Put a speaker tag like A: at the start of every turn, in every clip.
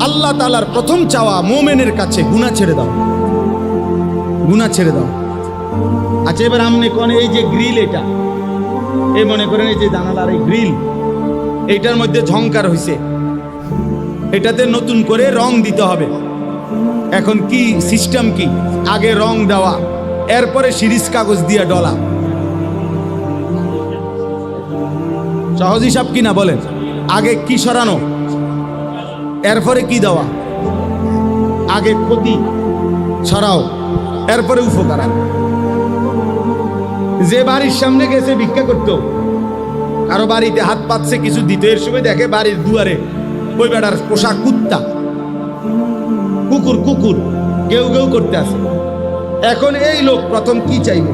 A: আল্লাহ তাআলার প্রথম চাওয়া মুমিনের কাছে গুনাহ ছেড়ে দাও, গুনাহ ছেড়ে দাও। আচ্ছা এবার আমনে কোন এই যে গ্রিল, এটা এই মনে করেন এই যে জানালার এই গ্রিল, এইটার মধ্যে ঝংকার হইছে, এটাতে নতুন করে রং দিতে হবে। এখন কি সিস্টেম কি? আগে রং দেওয়া, এরপরে সিরিজ কাগজ দিয়ে ডলা। সহজ হিসাব কিনা বলেন? আগে কি সরানো, এরপরে কি দেওয়া? আগে ক্ষতি সরাও, এরপরে উপকার। যে বাড়ির সামনে গেছে ভিক্ষা করতো, কারো বাড়িতে হাত পাতছে কিছু দিতে, এর সময় দেখে বাড়ির দুয়ারে ওই বেটার পোষা কুত্তা, কুকুর কুকুর কেউ কেউ করতে আসে। এখন এই লোক প্রথম কি চাইবে?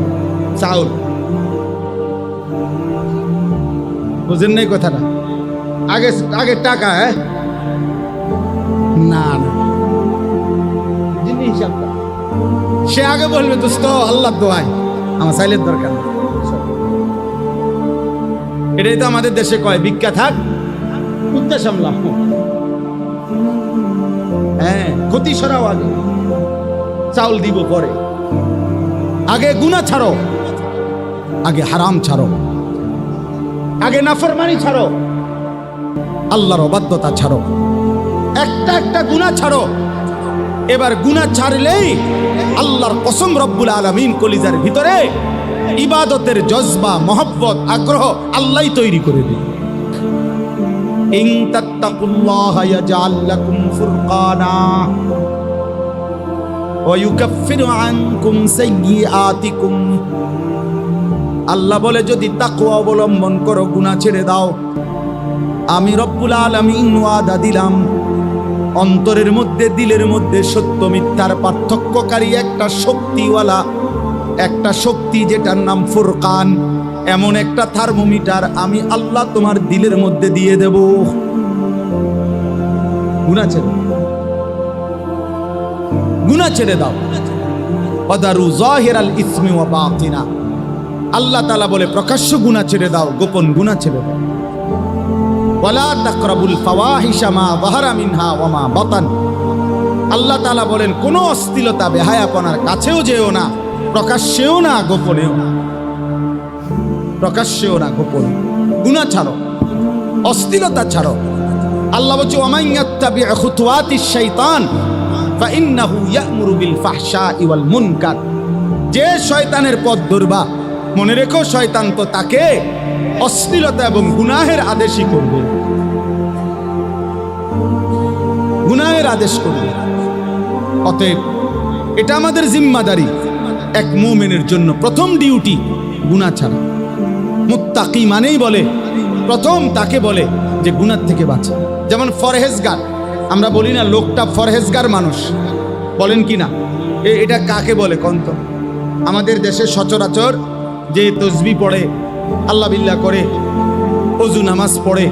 A: চাউল। বুঝেন নাই কথাটা? আগে আগে টাকা, হ্যাঁ না না, হিসাবটা সে আগে বলবে দোস্ত আল্লাহ দোয়াই, আমার চাইলের দরকার নেই। এটাই তো আমাদের দেশে কয়, ভিক্ষা থাক কুত্তা সামলাম। হ্যাঁ, ক্ষতি সরাও আগে, চাউল দিব পরে। আগে গুনাহ ছাড়ো, আগে হারাম ছাড়ো, আগে নাফরমানি ছাড়ো, আল্লাহর অবাধ্যতা ছাড়ো, একটা একটা গুনাহ ছাড়ো। এবার গুনাহ ছাড়লেই আল্লাহর কসম রব্বুল আলামিন কলিজার ভিতরে ইবাদতের জজবা, মহব্বত, আগ্রহ আল্লাহই তৈরি করে দিবে। ইন তাত্তাকুল্লাহা ইয়াজআল লাকুম ফুরকানা ওয়া ইউকাফফিরু আনকুম সাইয়্যাতিকুম। আল্লাহ বলে যদি তাকওয়া অবলম্বন করো, গুনাহ ছেড়ে দাও, আমি রব্বুল আলামিন ওয়াদা দিলাম অন্তরের মধ্যে, দিলের মধ্যে সত্য মিথ্যার পার্থক্যকারী একটা শক্তিওয়ালা, একটা শক্তি যেটার নাম ফুরকান, এমন একটা থার্মোমিটার আমি আল্লাহ তোমার দিলের মধ্যে দিয়ে দেব। গুনাহ ছেড়ে, গুনাহ ছেড়ে দাও। ওয়াদারু যাহিরাল ইসমি ওয়া বাতিনা। আল্লাহ তাআলা বলে প্রকাশ্য গুনাহ ছেড়ে দাও, গোপন গুনাহ ছেড়ে দাও। ওয়ালা তাকরাবুল ফাওয়াহিশা মা যাহারা মিনহা ওয়া মা বাতান। আল্লাহ তাআলা বলেন কোনো অশ্লীলতা, বেহায়াপনার কাছেও যেও না, প্রকাশ্যেও না, গোপনেও না। প্রকাশ্যেও না, গোপনে। গুনাহ ছাড়ো, অশ্লীলতা ছাড়ো। আল্লাহ বলছে ওয়ামান ইয়াত্তাবি' খুতুওয়াতিশ শাইতান ফাইন্নাহু ইয়া'মুরু বিল ফাহশাই ওয়াল মুনকার। যে শয়তানের পথ ধরবা, মনে রেখো শয়তান তো তাকে অশ্লীলতা এবং গুনাহের আদেশই করবে, গুনাহের আদেশ করবে। অতএব এটা আমাদের জিম্মাদারি, এক মুমিনের জন্য প্রথম ডিউটি গুনাহ ছাড়া। মুত্তাকি মানেই বলে প্রথম তাকে বলে যে গুনাহ থেকে বাঁচে। যেমন ফরহেজগার, আমরা বলি না লোকটা ফরহেজগার মানুষ, বলেন কি না? এটা কাকে বলে কন্ত? আমাদের দেশে সচরাচর যে তসবিহ পড়ে, আল্লাহ বিল্লাহ করে, ওযু নামাজ পড়ে,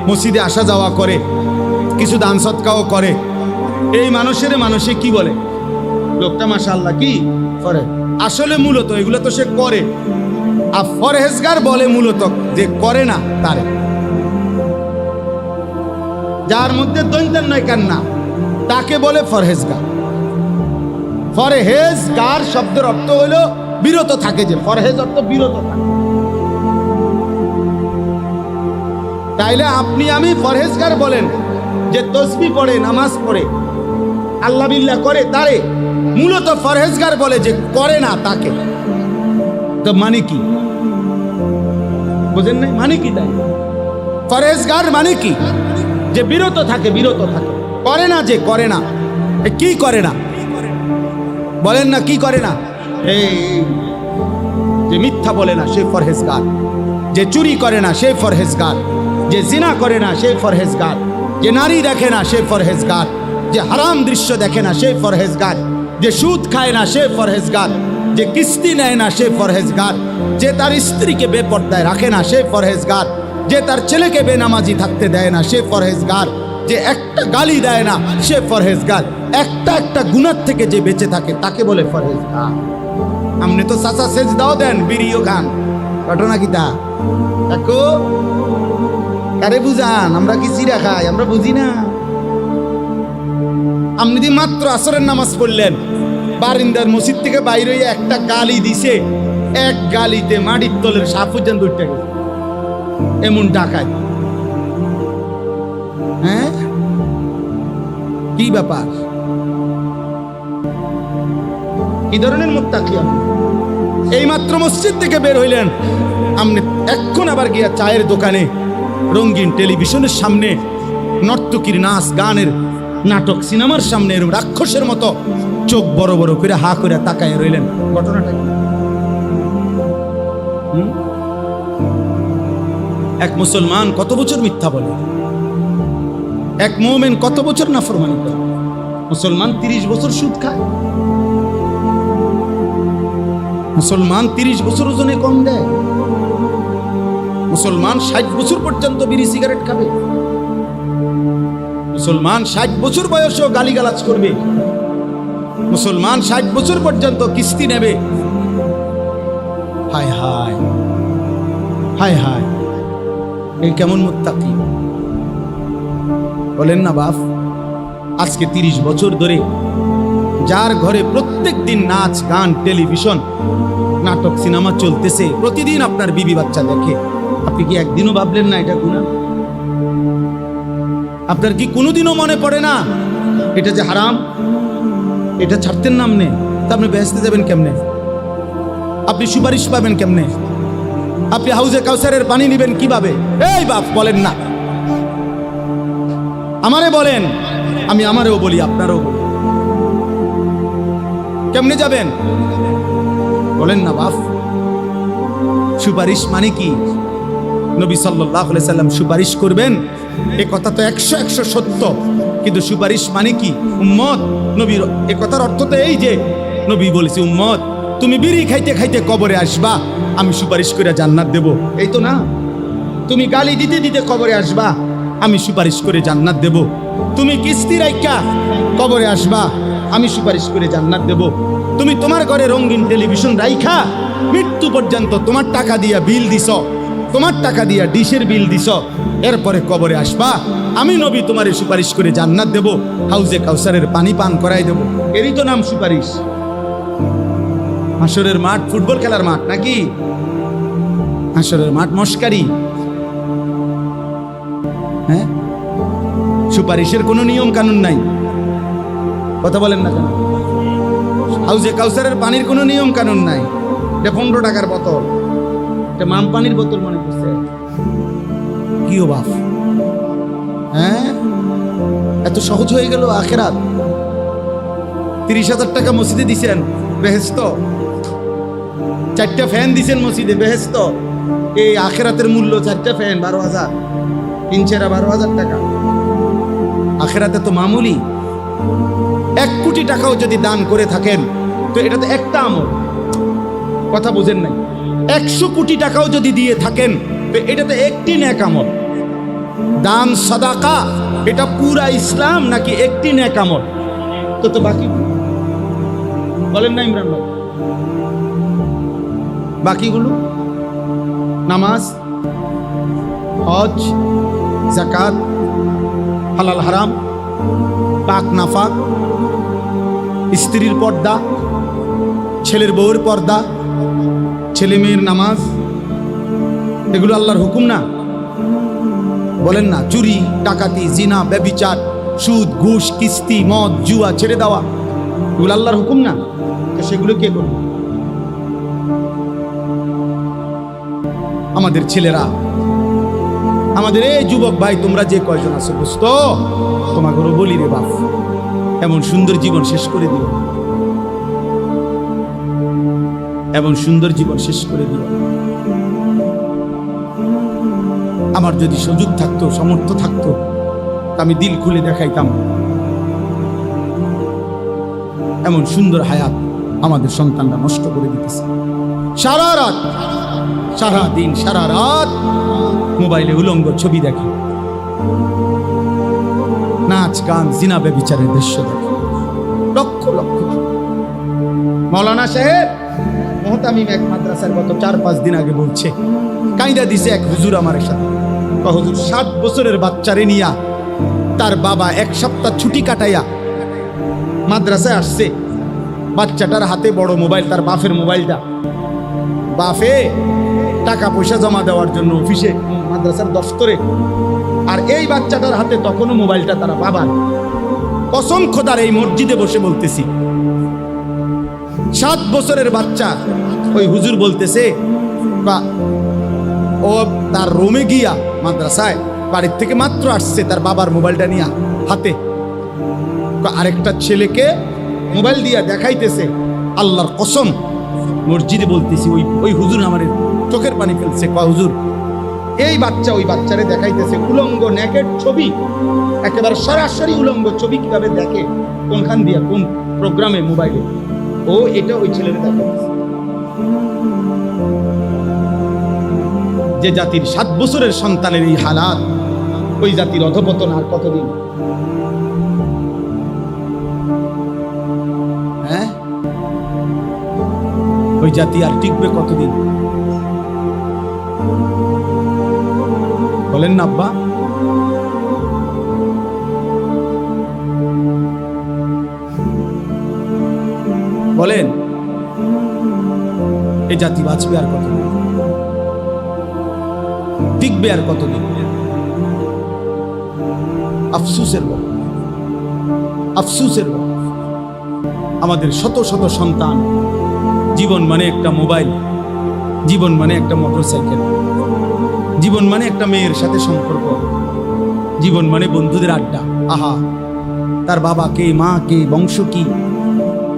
A: মসজিদে আসা যাওয়া করে, কিছু দান সদকাও করে, এই মানুষে কি বলে? লোকটা মাশাআল্লাহ কি করে। আসলে মূলত এগুলো তো সে করে, আর ফরহেজগার বলে মূলত যে করে না তারে, যার মধ্যে দৈন্তান নয় কান্না, তাকে বলে ফরহেজগার। ফরহেজগার শব্দের অর্থ হলো বিরত থাকে, যে ফরহেজ অর্থ বিরত থাকে। তাইলে আপনি আমি ফরহেজগার বলেন যে তসবিহ পড়ে, নামাজ পড়ে, আল্লাহ বিল্লাহ করে, তারে মূলত ফরহেজগার বলে যে করে না তাকে। তো মানে কি বুঝেন নাই? মানে কি? তাই ফরহেজগার মানে কি? যে বিরত থাকে, বিরত থাকে, করে না, যে করে না। কি করে না বলেন না? কি করে না? এই যে মিথ্যা বলে না সে ফরহেজগার, যে চুরি করে না সে ফরহেজগার, যে জিনা করে না সে ফরহেজগার, যে নারী দেখে না সে ফরহেজগার, যে হারাম দৃশ্য দেখে না সে ফরহেজগার, যে সুদ খায় না সে ফরহেজগার, যে কিস্তি নেয় না সে ফরহেজগার, যে তার স্ত্রীকে বেপর্দায় রাখে না সে ফরহেজগার, যে তার ছেলেকে বেনামাজি থাকতে দেয় না সে ফরহেজগার, যে একটা গালি দেয় না সে ফরহেজগার। একটা একটা গুনাহ থেকে যে বেঁচে থাকে তাকে বলে ফরহেজগার। আপনি তো চাচা সেজদাও দেন, বিড়িও খান, ঘটনা কি তা? দেখো কারে বুঝান, আমরা কি চিরা খাই, আমরা বুঝি না। আপনি দি মাত্র আসরের নামাজ পড়লেন, বারিন্দার মসজিদ থেকে বাইরে হইয়া একটা গালি দিছে, এক গালিতে মাটির তলের সাপ পর্যন্ত উঠে গেছে। এমন ডাকায়। হ্যাঁ, কি ব্যাপার? কি ধরনের মুত্তাকি আপনি? এই মাত্র মসজিদ থেকে বের হইলেন, আপনি এখন আবার গিয়া চায়ের দোকানে রঙিন টেলিভিশনের সামনে নর্তকীর নাচ গানের নাটক সিনেমার সামনে এরকম রাক্ষসের মতো চোখ বড় বড় করে হা করে তাকায় রইলেন। ঘটনাটা কি? এক মুসলমান কত বছর মিথ্যা বলে, এক মুমিন কত বছর নাফরমানি করে। মুসলমান 30 বছর সুদ খায়, মুসলমান 30 বছর ওজনে কম দেয়, মুসলমান 60 বছর পর্যন্ত বিড়ি সিগারেট খাবে, মুসলমান 60 বছর বয়সেও গালিগালাজ করবে, মুসলমান 60 বছর পর্যন্ত কিস্তি নেবে। হায় হায় হায় হায়, এই কেমন মুত্তাকি বলেন না বাপ? আজকে 30 বছর ধরে যার ঘরে প্রত্যেক দিন নাচ গান টেলিভিশন নাটক সিনেমা চলতেছে, প্রতিদিন আপনার বিবি বাচ্চা দেখে, আপনি কি একদিনও ভাবলেন না এটা গুনাহ? আপনার কি কোনোদিনও মনে পড়ে না এটা যে হারাম? এটা ছাড়তেন না আপনি, তা আপনি বেহেশতে যাবেন কেমনে? আপনি সুপারিশ পাবেন কেমনে? আপনি হাউজে কাউসারের পানি নেবেন কিভাবে? এই বাপ বলেন না, আমারে বলেন, আমি আমারেও বলি আপনারও বলি, কেমনে যাবেন বলেন না বাপ? সুপারিশ মানে কি? নবী সাল্লাল্লাহু আলাইহি সাল্লাম সুপারিশ করবেন, এ কথা তো 100 সত্য, কিন্তু সুপারিশ মানে কি? উম্মত, নবীর এ কথার অর্থ তো এই যে নবী বলেছে, উম্মত তুমি বিড়ি খাইতে খাইতে কবরে আসবা, আমি সুপারিশ করে জান্নাত দেব, এই তো না? তুমি গালি দিতে দিতে কবরে আসবা, আমি সুপারিশ করে জান্নাত দেব। তুমি কিস্তি রাইখা কবরে আসবা, আমি সুপারিশ করে জান্নাত দেব। তুমি তোমার ঘরে রঙিন টেলিভিশন রাইখা মৃত্যু পর্যন্ত তোমার টাকা দিয়া বিল দিছ, তোমার টাকা দিয়া ডিশের বিল দিছ, এরপরে কবরে আসবা, আমি নবী তোমারে সুপারিশ করে জান্নাত দেব, হাউজে কাউসারের পানি পান করাই দেব। এরই তো নাম সুপারিশ। হাসরের মাঠ ফুটবল খেলার মাঠ নাকি? হাসরের মাঠ মস্কারি। হ্যাঁ, সুপারিশের কোনো নিয়ম কানুন নাই, কথা বলেন না কেন? হাউজে কাউসারের পানির কোনো নিয়ম কানুন নাই, এটা 15 টাকার বোতল, এটা মাম পানির বোতল মনে করছে। কি ও বাপ, হ্যাঁ, এত সহজ হয়ে গেল আখেরাত। 30,000 টাকা মসজিদে দিছেন, বেহেশত। 4টা ফ্যান দিছেন মসজিদে, বেহেশত। এই আখেরাতের মূল্য 4টা ফ্যান 12,000, 3 12,000 টাকা। আখেরাতে তো মামুলি। 1 কোটি টাকাও যদি দান করে থাকেন তো এটা তো একটা আমল, কথা বুঝেন নাই? 100 কোটি টাকাও যদি দিয়ে থাকেন তো এটা তো একটি নেক আমল। দান সাদাকা এটা পুরা ইসলাম নাকি একটি নেক আমল? তো বাকি বলেন না ইমরান ভাই? বাকিগুলো নামাজ, হজ, যাকাত, হালাল হারাম, পাক নাফাক, স্ত্রীর পর্দা, ছেলের বউয়ের পর্দা, ছেলে মেয়ের নামাজ, এগুলো আল্লাহর হুকুম না? বলেন না? চুরি, ডাকাতি, জিনা, ব্যভিচার, সুদ, ঘুষ, কিস্তি, মদ, জুয়া ছেড়ে দেওয়া, এগুলো আল্লাহর হুকুম না? তো সেগুলো কে করবে? আমাদের ছেলেরা, আমাদের এই যুবক ভাই, তোমরা যে কয়জন আছো বুঝতো, তোমাকেও বলি রে বাপ, এমন সুন্দর জীবন শেষ করে দিও, এমন সুন্দর জীবন শেষ করে দিও। আমার যদি সুযোগ থাকতো, সামর্থ্য থাকতো, আমি দিল খুলে দেখাইতাম এমন সুন্দর হায়াত আমাদের সন্তানরা নষ্ট করে দিতেছে। সারা রাত, সারা দিন, সারা রাত মোবাইলে উলঙ্গ ছবি দেখে, নাচ গান, জিনা ব্যভিচারের দৃশ্য দেখে, লক্ষ লক্ষ। মৌলানা সাহেব মোহতামিম এক মাদ্রাসার গত 4-5 দিন আগে বলছে, কাইদা দিছে এক হুজুর আমার সাথে। হুজুর 7 বছরের বাচ্চারে নিয়া তার বাবা 1 সপ্তাহ ছুটি কাটাইয়া মাদ্রাসায় আসছে, বাচ্চাটার হাতে বড় মোবাইল, তার বাপের মোবাইলটা। বাপে টাকা পয়সা জমা দেওয়ার জন্য অফিসে, মাদ্রাসার দফতরে, আর এই বাচ্চাটার হাতে তখনও মোবাইলটা তারা বাবার। কসম খোদার, এই মসজিদে বসে বলতেছি, 7 বছরের বাচ্চা। ওই হুজুর বলতেছে ও তার রুমে গিয়া, মাদ্রাসায় বাড়ির থেকে মাত্র আসছে, তার বাবার মোবাইলটা নিয়ে হাতে আরেকটা ছেলেকে মোবাইল দিয়া দেখাইতেছে। আল্লাহর কসম, মসজিদে বলতেছি, ওই হুজুর আমার চোখের পানি ফেলছে। হুজুর, এই বাচ্চা ওই বাচ্চারে দেখাইতেছে উলঙ্গ নেকেট ছবি, একেবারে সরাসরি উলঙ্গ ছবি কিভাবে দেখে, কোনখান দিয়া, কোন প্রোগ্রামে, মোবাইলে, ও এটা ওই ছেলের দেখাইতেছে। যে জাতির 7 বছরের সন্তানের এই হালাত, ওই জাতির অধপতন আর কতদিন? হ্যাঁ, ওই জাতি আর টিকবে কতদিন? বলেন না আব্বা? বলেন, এই জাতি বাঁচবে আর কতদিন? টিকবে আর কতদিন? আফসোসের বল, আফসোসের বল, আমাদের শত শত সন্তান, জীবন মানে একটা মোবাইল, জীবন মানে একটা মোটরসাইকেল, জীবন মানে একটা মেয়ের সাথে সম্পর্ক, জীবন মানে বন্ধুদের আড্ডা। আহা, তার বাবা কে, মা কে, বংশ কি,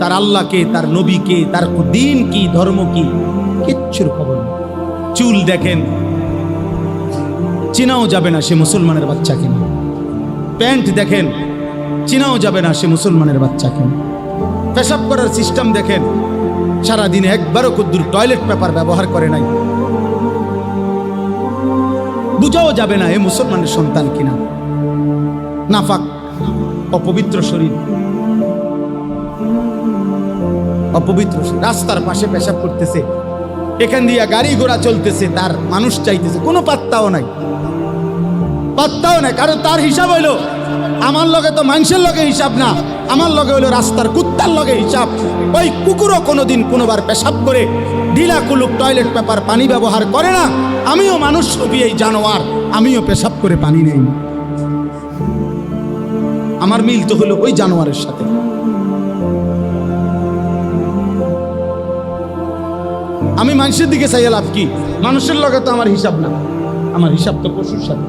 A: তার আল্লাহ কে, তার নবী কে, তার দিন কি, ধর্ম কি, কিচ্ছুর খবর নেই। চুল দেখেন, চিনাও যাবে না সে মুসলমানের বাচ্চা কিনা। প্যান্ট দেখেন, চিনাও যাবে না সে মুসলমানের বাচ্চা কিনা। পেশাব করার সিস্টেম দেখেন, সারাদিনে একবারও কুদ্দুর টয়লেট পেপার ব্যবহার করে নাই, বুঝাও যাবে না এ মুসলমানের সন্তান কিনা। নাফাক, অপবিত্র শরীর, অপবিত্র শরীর। রাস্তার পাশে পেশাব করতেছে, এখান দিয়ে গাড়ি ঘোড়া চলতেছে, তার মানুষ চাইতেছে, কোনো পাত্তাও নাই, পাত্তাও নাই। কারণ তার হিসাব হইল, আমার লগে তো মানুষের লগে হিসাব না, আমার লগে হইলো রাস্তার কুত্তার লগে হিসাব। ওই কুকুরও কোনোদিন কোনোবার পেশাব করে ঢিলা কুলুক টয়লেট পেপার পানি ব্যবহার করে না। আমিও মানুষ রূপী এই জানোয়ার, আমিও পেশাব করে পানি নেই। আমার মিল তো হলো ওই জানোয়ারের সাথে। আমি মানুষের দিকে চাইয়া লাভ কি? মানুষের লগে তো আমার হিসাব না, আমার হিসাব তো পশুর সাথে।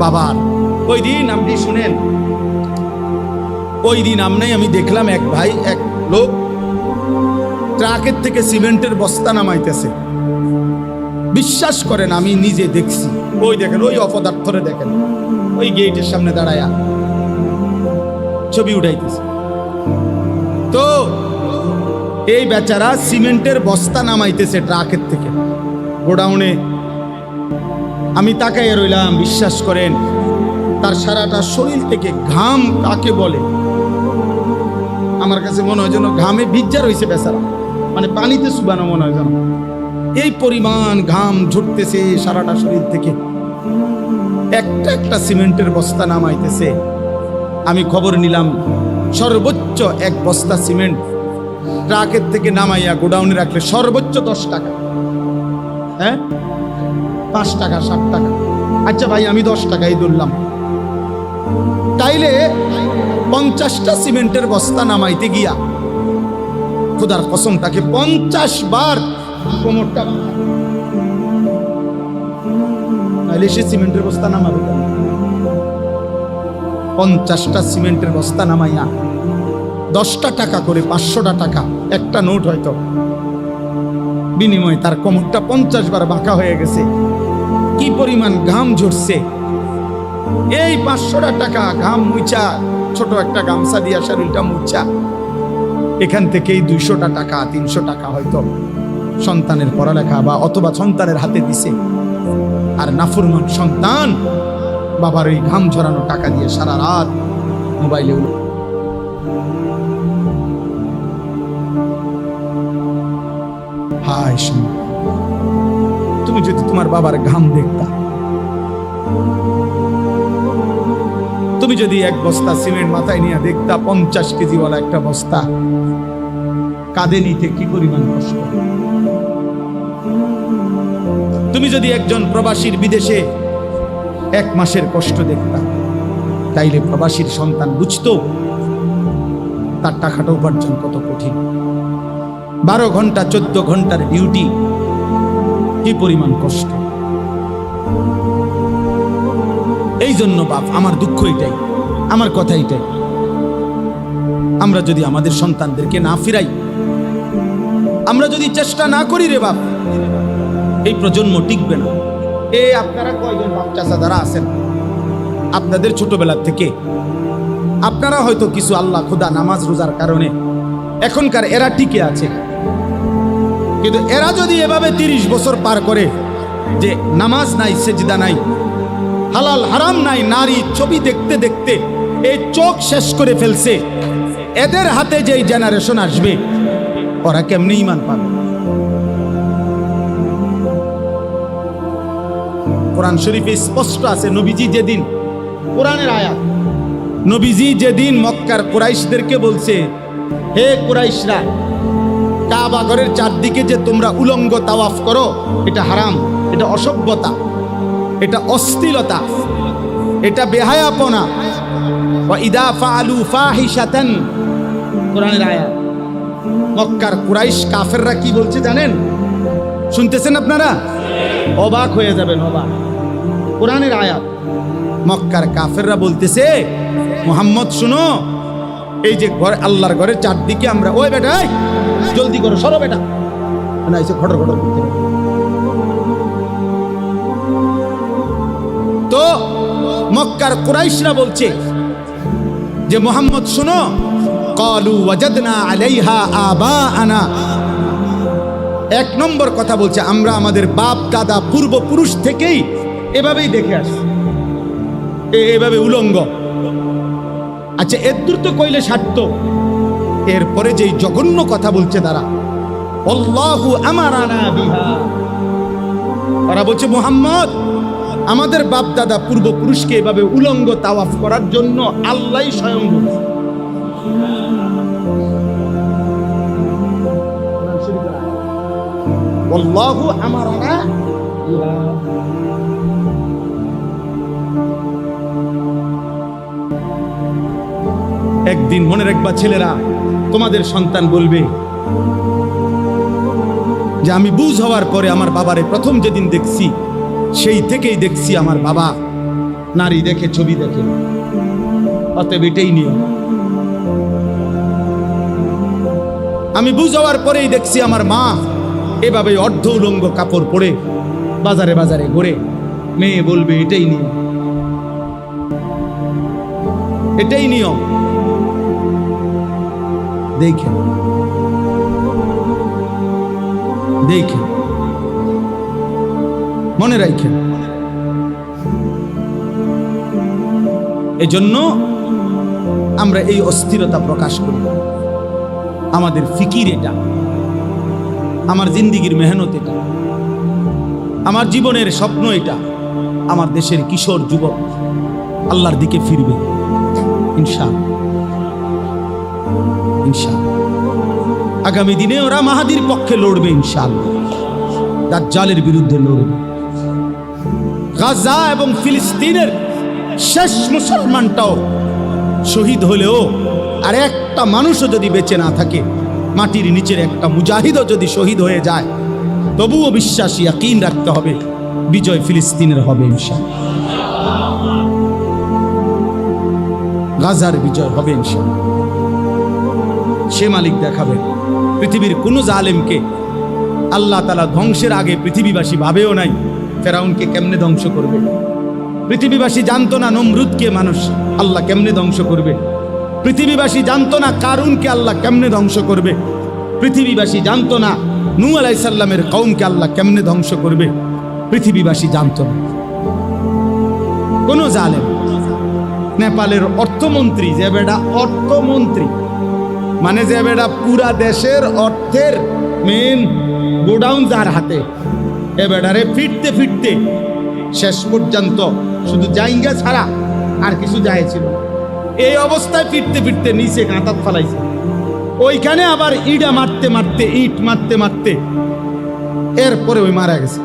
A: বাবার ওই দিন আপনি শুনেন, ওই দিন আমি দেখলাম এক ভাই, এক লোক ট্রাকের থেকে সিমেন্টের বস্তা নামাইতেছে। বিশ্বাস করেন, আমি নিজে দেখছি। ওই দেখেন, ওই অপদার্থরে দেখেন, ওই গেটের সামনে দাঁড়ায়া ছবি উঠাইতেছে। তো এই বেচারা সিমেন্টের বস্তা নামাইতেছে ট্রাকের থেকে গোডাউনে। আমি তাকাইয়া রইলাম। বিশ্বাস করেন, তার সারাটা শরীর থেকে ঘাম কাকে বলে আমার কাছে মনে হয় যেন ঘামে ভিজা রয়েছে বেচারা, মানে পানিতে চুবানো মনে হয় যেন। এই পরিমাণ ঘাম ঝরতেছে সারাটা শরীর থেকে, একটা একটা সিমেন্টের বস্তা নামাইতেছে। আমি খবর নিলাম, সর্বোচ্চ এক বস্তা সিমেন্ট ট্রাকের থেকে নামাইয়া গোডাউনে রাখলে সর্বোচ্চ 10 টাকা। হ্যাঁ, 5 টাকা, 7 টাকা। আচ্ছা ভাই, আমি 10 টাকাই ধরলাম। তাইলে 50টা সিমেন্টের বস্তা নামাইতে গিয়া খোদার কসম তাকে 50 বার কোমরটা, তাইলে সে সিমেন্টের বস্তা নামাবে কেন? 50টা সিমেন্টের বস্তা নামাইয়া 10টা টাকা করে, 500টা টাকা একটা নোট হয়তো, বিনিময়ে তার কোমরটা 50 বার বাঁকা হয়ে গেছে। কি পরিমাণ ঘাম ঝরছে! এই 500টা টাকা ঘাম মুছা, ছোট একটা গামছা দিয়া শরীরটা মুছা, এখান থেকেই 200টা টাকা, 300 টাকা হয়তো সন্তানের পড়ালেখা বা অথবা সন্তানের হাতে দিছে। আর নাফরমান সন্তান বাবার ওই ঘাম ঝরানো টাকা দিয়ে সারা রাত মোবাইলে উঠে। হায় শোনো, তুমি যদি তোমার বাবার ঘাম দেখতা, তুমি তুমি যদি এক বস্তা সিমেন্ট মাথায় নিয়ে দেখতা 50 কেজিওয়ালা একটা বস্তা, কাঁধে নিতে কি পরিমাণ কষ্ট। তুমি যদি একজন প্রবাসীর বিদেশে 1 মাসের কষ্ট দেখতা, তাইলে প্রবাসীর সন্তান বুঝতো তার টাকাটা উপার্জন কত কঠিন। 12 ঘন্টা 14 ঘন্টার ডিউটি, কি পরিমাণ কষ্ট। এই জন্য বাপ, আমার দুঃখ এটাই, আমার কথা এটাই, আমরা যদি আমাদের সন্তানদেরকে না ফিরাই, আমরা যদি চেষ্টা না করি রে বাপ, এই প্রজন্ম টিকবে না। আপনারা কয়জন বাপ চাচা যারা আছেন, আপনাদের ছোটবেলা থেকে আপনারা হয়তো কিছু আল্লাহ খোদা নামাজ রোজার কারণে এখনকার এরা টিকে আছে, কিন্তু এরা যদি এভাবে 30 বছর পার করে যে নামাজ নাই, সেজদা নাই, হালাল হারাম নাই, নারী ছবি দেখতে দেখতে এই চোখ শেষ করে ফেলছে, এদের হাতে যেই জেনারেশন আসবে ওরা কেমনে ঈমান পাবে? কোরআন শরীফে স্পষ্ট আছে, নবীজি যেদিন, কোরআনের আয়াত, নবীজি যেদিন মক্কার কুরাইশদেরকে বলছে, হে কুরাইশরা, কাবা ঘরের চারদিকে যে তোমরা উলঙ্গ তাওয়াফ করো, এটা হারাম, এটা অসভ্যতা, এটা অশ্লীলতা, এটা বেহায়াপনা। ওয়া ইদা ফাআলু ফাহিশাতান, কোরআনের আয়াত। মক্কার কুরাইশ কাফেররা কি বলছে জানেন? শুনতেছেন আপনারা? অবাক হয়ে যাবেন, অবাক। কোরআনের আয়াত। মক্কার কাফেররা বলতেছে, মুহাম্মদ শুনো, এই যে ঘর, আল্লাহর ঘরের চারদিকে আমরা, ওই বেটা জলদি করো, সরো বেটা, না এসে খটর খটর করতে। তো মক্কার কুরাইশরা বলছে যে মুহাম্মদ শুনো, ক্বালু ওয়াজাদনা আলাইহা আবাআনা, 1 নম্বর কথা বলছে, আমরা আমাদের বাপ দাদা পূর্বপুরুষ থেকেই এভাবেই দেখে আসছি, এভাবে উলঙ্গ। আচ্ছা, এর দূর তো কইলে সারত, এরপরে যেই জঘন্য কথা বলছে তারা, আল্লাহু আমারানা বিহা, তারা বলছে মুহাম্মদ, আমাদের বাপ দাদা পূর্বপুরুষকে এভাবে উলঙ্গ তাওয়াফ করার জন্য আল্লাহই স্বয়ং বলছে। আল্লাহু আমারানা বিহা। একদিন মনে রাখবা ছেলেরা, তোমাদের সন্তান বলবে যে আমি বুঝ হওয়ার পরে আমার বাবারে প্রথম যেদিন দেখছি, সেই থেকেই দেখছি আমার বাবা নারী দেখে, ছবি দেখে, অতএব এটাই নিয়ম। আমি বুঝ হওয়ার পরেই দেখছি আমার মা এভাবে অর্ধ উলঙ্গ কাপড় পরে বাজারে বাজারে ঘুরে, মেয়ে বলবে এটাই নিয়ম, এটাই নিয়ম। দেখেন, দেখেন, মনে রাখেন। এজন্য আমরা এই অস্থিরতা প্রকাশ করি। আমাদের ফিকির এটা, আমার জিন্দিগির মেহনত এটা, আমার জীবনের স্বপ্ন এটা, আমার দেশের কিশোর যুবক আল্লাহর দিকে ফিরবে ইনশাআল্লাহ, ইনশাআল্লাহ। আগামী দিনে ওরা মাহাদির পক্ষে লড়বে ইনশাআল্লাহ, দাজ্জালের বিরুদ্ধে লড়বে। গাজা এবং ফিলিস্তিনের শেষ মুসলমানটাও শহীদ হলেও আর একটা মানুষও যদি বেঁচে না থাকে, মাটির নিচের একটা মুজাহিদও যদি শহীদ হয়ে যায়, তবুও বিশ্বাসী ইয়াকিন রাখতে হবে বিজয় ফিলিস্তিনের হবে ইনশাআল্লাহ, গাজার বিজয় হবে ইনশাআল্লাহ। সে মালিক দেখাবেন। পৃথিবীর কোন জালেমকে আল্লাহ তাআলা ধ্বংসের আগে পৃথিবীবাসী ভাবেও নাই ফেরাউনকে কেমনে ধ্বংস করবে। পৃথিবীবাসী জানতো না নমরুদকে মানুষ আল্লাহ কেমনে ধ্বংস করবে। পৃথিবীবাসী জানতো না কারুনকে আল্লাহ কেমনে ধ্বংস করবে। পৃথিবীবাসী জানতো না নূহ আলাইহিস সালামের কওমকে আল্লাহ কেমনে ধ্বংস করবে। পৃথিবীবাসী জানতো না। কোন জালেম, নেপালের অর্থমন্ত্রী, যে বেটা অর্থমন্ত্রী মানে যে বেটা পুরা দেশের অর্থের মেন গোডাউন যার হাতে, এ বেটারে ফিরতে ফিরতে শেষ পর্যন্ত শুধু জায়গা ছাড়া আর কিছু যায় ছিল না। এই অবস্থায় ফিরতে ফিরতে নিচে কাঁতাত ফালাইছে, ওইখানে আবার ইটা মারতে মারতে ইট মারতে মারতে এরপরে ওই মারা গেছে।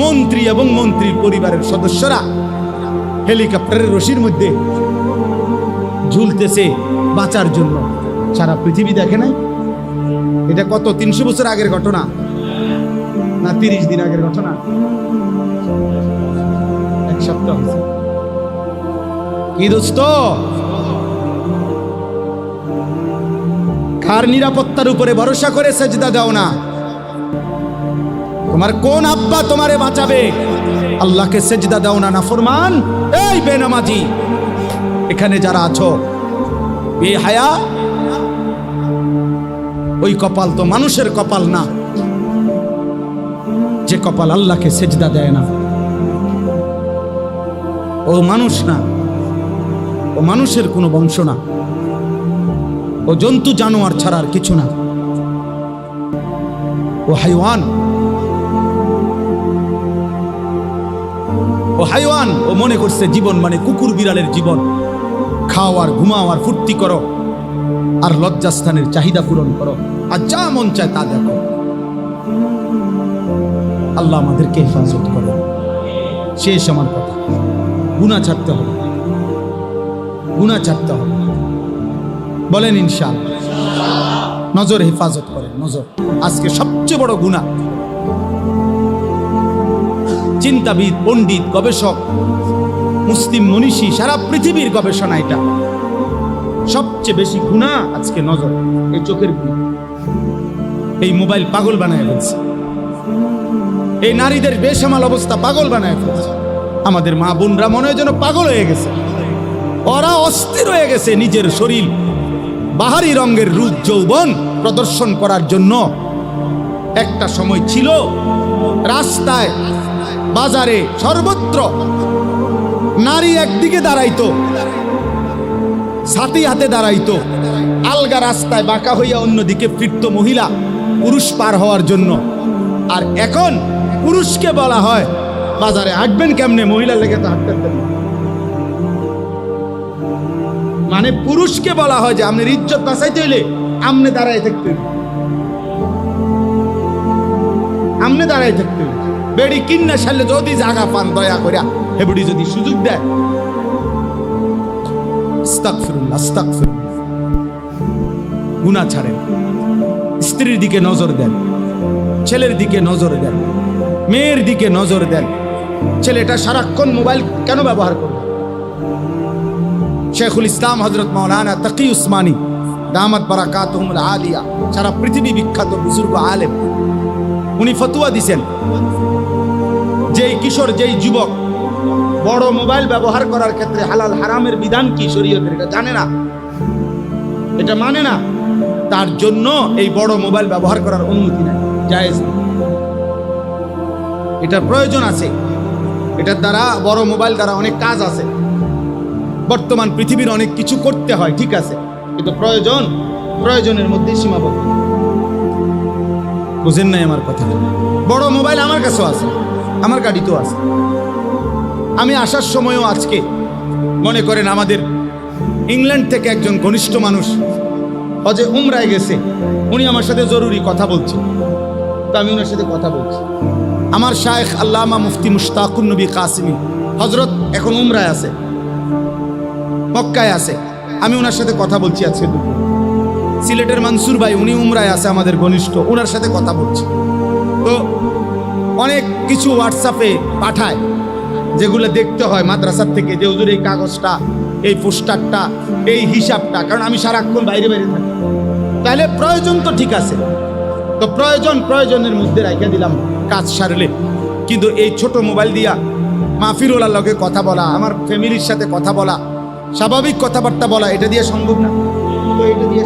A: মন্ত্রী এবং মন্ত্রীর পরিবারের সদস্যরা হেলিকপ্টারের রশির মধ্যে ঝুলতেছে বাঁচার জন্য। সারা পৃথিবী দেখে নাই। এটা কত 300 বছর আগের ঘটনা না 30 দিন আগের ঘটনা? এক সপ্তাহ হয়েছে। কি দোস্ত, কার নিরাপত্তার উপরে ভরসা করে সেজদা দাও না? তোমার কোন আব্বা তোমারে বাঁচাবে? আল্লাহকে সেজদা দাও না নাফরমান। এই বেনামাজি, এখানে যারা আছো বেহায়া, ওই কপাল তো মানুষের কপাল না যে কপাল আল্লাহকে সেজদা দেয় না। ও মানুষ না, ও মানুষের কোনো বংশ না, ও জন্তু জানোয়ার ছাড়া আর কিছু না, ও হাইওয়ান। ও হাইওয়ান, ও মনে করছে জীবন মানে কুকুর বিড়ালের জীবন। খাও আর ঘুমাও আর ফুর্তি করো আর লজ্জাস্থানের চাহিদা পূরণ করো আর যা মন চায় তা দেখো। আল্লাহ আমাদেরকে হেফাজত করো। শেষ আমার কথা, গুনাহ ছাড়তে হবে, গুনাহ ছাড়তে হবে। বলেন ইনশাআল্লাহ। নজর হেফাজত করেন, নজর আজকে সবচেয়ে বড় গুনাহ। চিন্তাবিদ, পণ্ডিত, গবেষক, মুসলিম মনীষী, সারা পৃথিবীর গবেষণা, এটা সবচেয়ে বেশি গুনাহ আজকে নজর, এই চোখের গুনাহ। এই মোবাইল পাগল বানায় ফেলছে, এই নারীদের বেসামাল অবস্থা পাগল বানায় ফেলছে। আমাদের মা বোনরা মনে হয় যেন পাগল হয়ে গেছে, ওরা অস্থির হয়ে গেছে নিজের শরীর বাহারি রঙের রূপ যৌবন প্রদর্শন করার জন্য। একটা সময় ছিল রাস্তায় বাজারে সর্বত্র নারী একদিকে দাঁড়াইতো, ছাতি হাতে দাঁড়াইতো, আলগা রাস্তায় বাঁকা হইয়া অন্যদিকে ফিরত মহিলা পুরুষ পার হওয়ার জন্য। আর এখন পুরুষকে বলা হয় বাজারে হাঁটবেন কেমনে, মহিলা লেগে তো হাঁটতে দেন। মানে পুরুষকে বলা হয় যে আপনার ইজ্জত বাঁচাইতে হইলে আমনে দাঁড়ায় থাকতে হইবে, আমনে দাঁড়ায় থাকতে হইবে। বেড়ি কিন্না সারলে যদি জায়গা পান দয়া করিয়া হেবড়ি যদি সুযোগ দেয়, আস্তাগফিরুল্লাহ, আস্তাগফিরুল্লাহ। গুনাহ ছাড়েন, স্ত্রীর দিকে নজর দেন, ছেলের দিকে নজর দেন, মেয়ের দিকে নজর দেন। ছেলেটা সারাক্ষণ মোবাইল কেন ব্যবহার করবে? শেখুল ইসলাম হযরত মাওলানা তাকি উসমানী দামাত বারাকাতুহুমুল আলিয়া, সারা পৃথিবী বিখ্যাত বুজুর্গ আলেম, উনি ফতোয়া দিছেন যেই কিশোর, যেই যুবক বড় মোবাইল ব্যবহার করার ক্ষেত্রে হালাল হারামের বিধান কি শরীয়তের, এটা জানে না, এটা মানে না, তার জন্য এই বড় মোবাইল ব্যবহার করার অনুমতি নাই, জায়েজ না। এটার প্রয়োজন আছে, এটার দ্বারা বড় মোবাইল দ্বারা অনেক কাজ আছে। বর্তমান পৃথিবীর অনেক কিছু করতে হয়, ঠিক আছে, কিন্তু প্রয়োজনের মধ্যে সীমাবদ্ধ। বুঝেন নাই আমার কথা? বড় মোবাইল আমার কাছেও আছে, আমার গাড়িতেও আছে। আমি আসার সময়ও আজকে মনে করেন আমাদের ইংল্যান্ড থেকে একজন ঘনিষ্ঠ মানুষ হজে উমরায় গেছে, উনি আমার সাথে জরুরি কথা বলছে, তো আমি ওনার সাথে কথা বলছি। আমার শায়েখ আল্লামা মুফতি মুশতাকুন নবী কাসিমি হজরত এখন উমরায় আছে, মক্কায় আছে, আমি ওনার সাথে কথা বলছি আজকে দুপুর। সিলেটের মানসুর ভাই, উনি উমরায় আছে, আমাদের ঘনিষ্ঠ, ওনার সাথে কথা বলছি। তো অনেক কিছু হোয়াটসঅ্যাপে পাঠায় যেগুলো দেখতে হয় মাদ্রাসার থেকে, যে হুজুর এই কাগজটা, এই পোস্টারটা, এই হিসাবটা, কারণ আমি সারাক্ষণ বাইরে বাইরে থাকি। তাহলে প্রয়োজন তো ঠিক আছে, তো প্রয়োজনের মধ্যে রাখা দিলাম কাজ সারলে। কিন্তু এই ছোট মোবাইল দিয়া মাহফিরুল্লাহর লগে কথা বলা, আমার ফ্যামিলির সাথে কথা বলা, স্বাভাবিক কথাবার্তা বলা, এটা দিয়ে সম্ভব না। তো এটা দিয়ে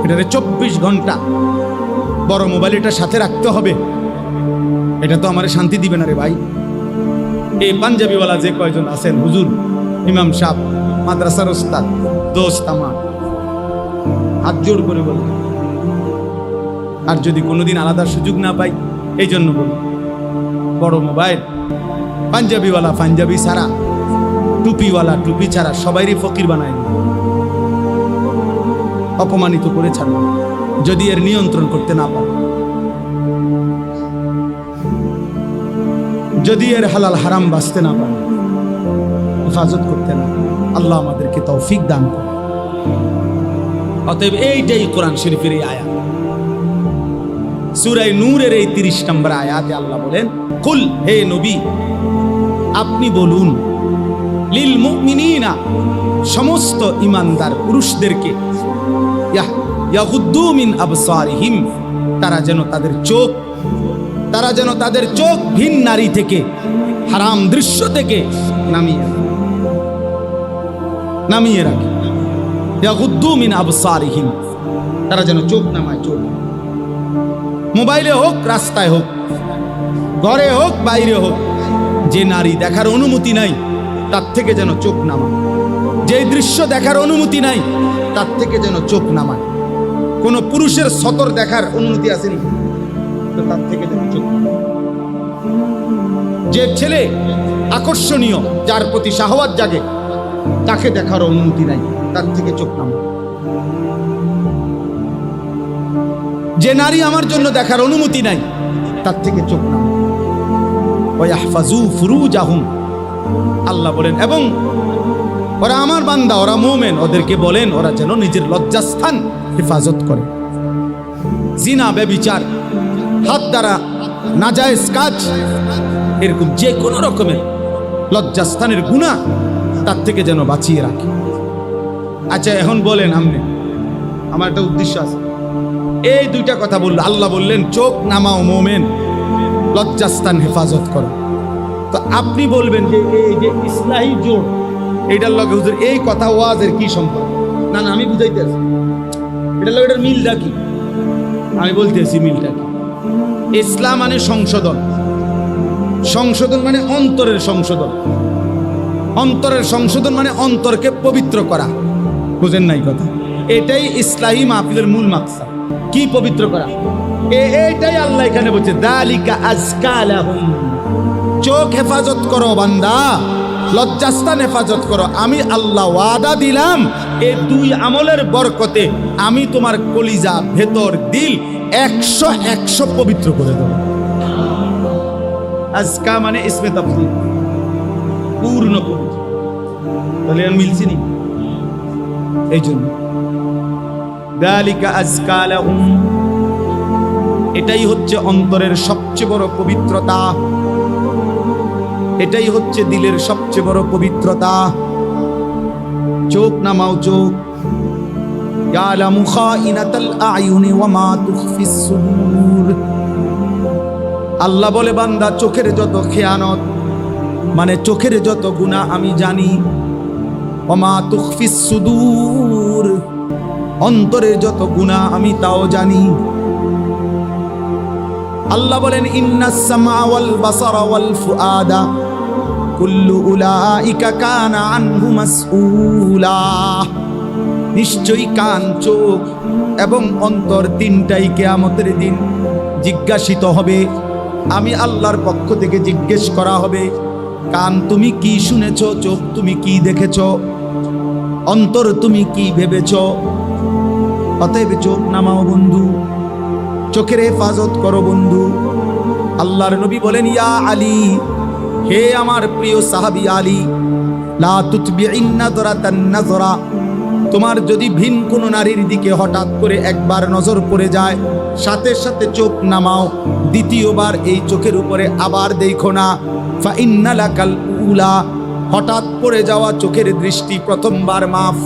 A: এটারে 24 ঘন্টা বড় মোবাইল এটা সাথে রাখতে হবে, এটা তো আমার শান্তি দিবে না রে ভাই। এই পাঞ্জাবিওয়ালা যে কয়জন আছেন, হুজুর, ইমাম সাহেব, মাদ্রাসার ওস্তাদ, দোস্ত আমার, হাত জোড় করে বলি, আর যদি কোনোদিন আলাদা সুযোগ না পাই, এই জন্য বলি বড় মোবাইল, পাঞ্জাবিওয়ালা পাঞ্জাবি ছাড়া, টুপিওয়ালা টুপি ছাড়া সবাইরই ফকির বানায়, অপমানিত করে ছাড়বে যদি এর নিয়ন্ত্রণ করতে না পারে, যদি এর হালাল হারাম বাঁচতে না পারে, হেফাজত করতে না পারে। আল্লাহ আমাদেরকে তৌফিক দান করে। অতএব এইটাই কোরআন শরীফের এই আয়াত, সূরা নূরের এই 30 নম্বর আয়াতে আল্লাহ বলেন, কুল, হে নবী আপনি বলুন, লিল মুমিনিনা, সমস্ত ঈমানদার পুরুষদেরকে, ইয়াগুদ্দু মিন আবসারিহিম, তারা যেন তাদের চোখ ভিন নারী থেকে, হারাম দৃশ্য থেকে নামিয়ে রাখে। ইয়াগুদ্দু মিন আবসারিহিম, তারা যেন চোখ নামায়। চোখ মোবাইলে হোক, রাস্তায় হোক, ঘরে হোক, বাইরে হোক, যে নারী দেখার অনুমতি নাই তার থেকে যেন চোখ নামায়, যে দৃশ্য দেখার অনুমতি নাই তার থেকে যেন চোখ নামায়। কোন পুরুষের সতর দেখার অনুমতি আসেনি তো তার থেকে যেন চোখ নামায়। যে ছেলে আকর্ষণীয়, যার প্রতি শাহওয়াত জাগে, তাকে দেখার অনুমতি নাই, তার থেকে চোখ নামায়। যে নারী আমার জন্য দেখার অনুমতি নাই তার থেকে চোখ নামায়। ওয়াহফাজু ফুরুজাহুম, আল্লাহ বলেন, এবং ওরা আমার বান্দা, ওরা মুমিন, ওদেরকে বলেন ওরা যেন নিজের লজ্জাস্থান হেফাজত করে। জিনা, ব্যভিচার, হাত দ্বারা নাজায়েজ কাজ, এরকম যে কোনো রকমের লজ্জাস্থানের গুনাহ তার থেকে যেন বাঁচিয়ে রাখে। আচ্ছা এখন বলেন, আমার একটা উদ্দেশ্য আছে, এই দুইটা কথা বললো আল্লাহ, বললেন চোখ নামাও মুমিন, লজ্জাস্থান হেফাজত করো। তো আপনি বলবেন যে এই যে ইসলাহি জোড়, এইটার লগে হুজুর এই কথা ওয়াজের কি সম্পর্ক? না না, আমি বুঝাইতে আছি এটার লগে এটার মিলটা কি, আমি বলতেছি মিলটা কি। ইসলাম মানে সংশোধন, সংশোধন মানে অন্তরের সংশোধন, অন্তরের সংশোধন মানে অন্তরকে পবিত্র করা। বুঝেন নাই কথা? এটাই ইসলাহি মাহফিলের মূল মাকসাদ। কি পবিত্র করা? এইটাই আল্লাহ এখানে বলছে, যালিকা আযকা লাহুম, চোখ হেফাজত করো বান্দা, লজ্জাস্থান হেফাজত করো। আমি আল্লাহ ওয়াদা দিলাম এই দুই আমলের বরকতে আমি তোমার কলিজা, ভেতর, দিল 100 পবিত্র করে দেব। আজকা মানে ইসমে তাফসীর, পূর্ণ পবিত্র। তাহলে মিলছি নি? এই জন্য যালিকা আযকা লাহুম, এটাই হচ্ছে অন্তরের সবচেয়ে বড় পবিত্রতা, এটাই হচ্ছে দিলের সবচেয়ে বড় পবিত্রতা। চোখ নামাও, চোখ। ইয়ালামু খাইনাতাল আয়ুনি ওয়া মা তুখফিস সুদূর, আল্লাহ বলে বান্দা চোখের যত খেয়ানত, মানে চোখের যত গুনাহ আমি জানি। ওয়া মা তুখফিস সুদূর, অন্তরের যত গুনাহ আমি তাও জানি। আল্লাহ বলেন, ইন্নাস সামা ওয়াল বাসারা ওয়াল ফুআদা কুল্লু উলাইকা কানা আনহু মাসউলা, নিশ্চয়ই কান, চোখ এবং অন্তর তিনটাই কিয়ামতের দিন জিজ্ঞাসিত হবে। আমি আল্লাহর পক্ষ থেকে জিজ্ঞেস করা হবে, কান তুমি কি শুনেছ, চোখ তুমি কি দেখেছ, অন্তর তুমি কি ভেবেছ। অতএব চোখ নামাও বন্ধু, চোখের হেফাজত করো বন্ধু। আল্লাহর নবী বলেন, ইয়া আলী, হে আমার প্রিয় সাহাবী আলী, লা তুতবিইন নাযরাতান নাযরা, তোমার যদি ভিন কোন নারীর দিকে হঠাৎ করে একবার নজর পড়ে যায়, সাথে সাথে চোখ নামাও, দ্বিতীয়বার এই চোখের উপরে আবার দেখো না। ফা ইন্না লাকাল উলা, হঠাৎ পড়ে যাওয়া চোখের দৃষ্টি প্রথমবার মাফ,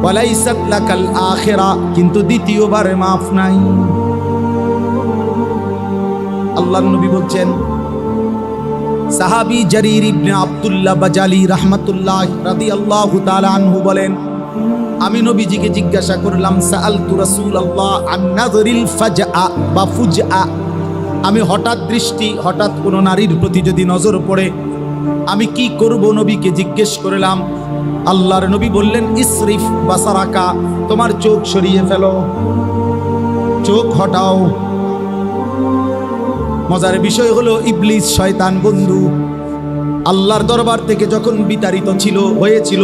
A: ওয়ালাইসাত লাকাল আখিরা, কিন্তু দ্বিতীয়বার মাফ নাই। আল্লাহর নবী বলছেন, সাহাবী জারির ইবনে আব্দুল্লাহ বাজালি রাহমাতুল্লাহ রাদিয়াল্লাহু তাআলা আনহু বলেন, আমি নবীজিকে জিজ্ঞাসা করলাম, সাআলতু রাসূলুল্লাহ আন নাযরিল ফাজআ বা ফুজআ, আমি হঠাৎ দৃষ্টি, হঠাৎ কোনো নারীর প্রতি যদি নজর পড়ে আমি কি করব, নবীকে জিজ্ঞেস করলাম। আল্লাহর নবী বললেন, ইসরিফ বাসারাকা, তোমার চোখ সরিয়ে ফেলো, চোখ হটাও। মজার বিষয় হলো ইবলিস শয়তান বন্ধু আল্লাহর দরবার থেকে যখন বিতাড়িত হয়েছিল,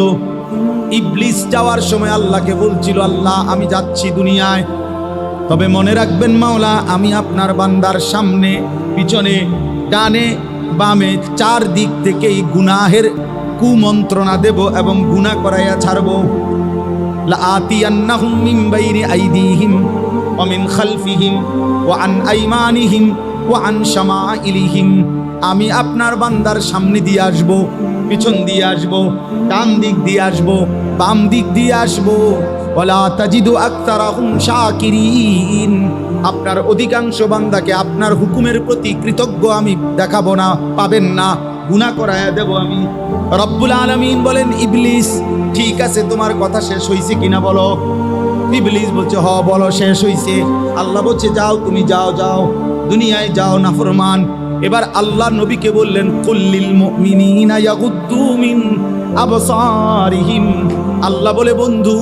A: ইবলিস যাওয়ার সময় আল্লাহকে বলছিল, আল্লাহ আমি যাচ্ছি দুনিয়ায়, তবে মনে রাখবেন মাওলা আমি আপনার বান্দার সামনে পিছনে ডানে বামে চার দিক থেকেই গুনাহের কুমন্ত্রণা দেব এবং গুনাহ করাইয়া ছাড়ব। লাআতিয়ান্নাহুম মিন বাইনি আইদিহিম ওয়া মিন খালফিহিম ওয়া আন আইমানিহিম ওয়া আন শামাইলিহিম। আমি আপনার বান্দার সামনে দিয়ে আসব, পিছন দিয়ে আসব, ডান দিক দিয়ে আসব, বাম দিক দিয়ে আসব। ওয়ালা তাজিদু আকতারাহুম শাকিরিন। আপনার অধিকাংশ বান্দাকে আপনার হুকুমের প্রতি কৃতজ্ঞ আমি দেখাবো না, পাবেন না, গুনাহ করায়া দেব আমি। রব্বুল আলামিন বলেন, ইবলিস ঠিক আছে তোমার কথা শেষ হইছে কিনা বলো। ইবলিস বলছে হ বলো শেষ হইছে। আল্লাহ বলছে যাও তুমি যাও, যাও দুনিয়ায় যাও নাফরমান। এবার আল্লাহ নবীকে বললেন, কুল্লিল মুমিনিনা ইয়াগুদ্দু মিন আবসারিহিম। আল্লাহ বলে বন্ধু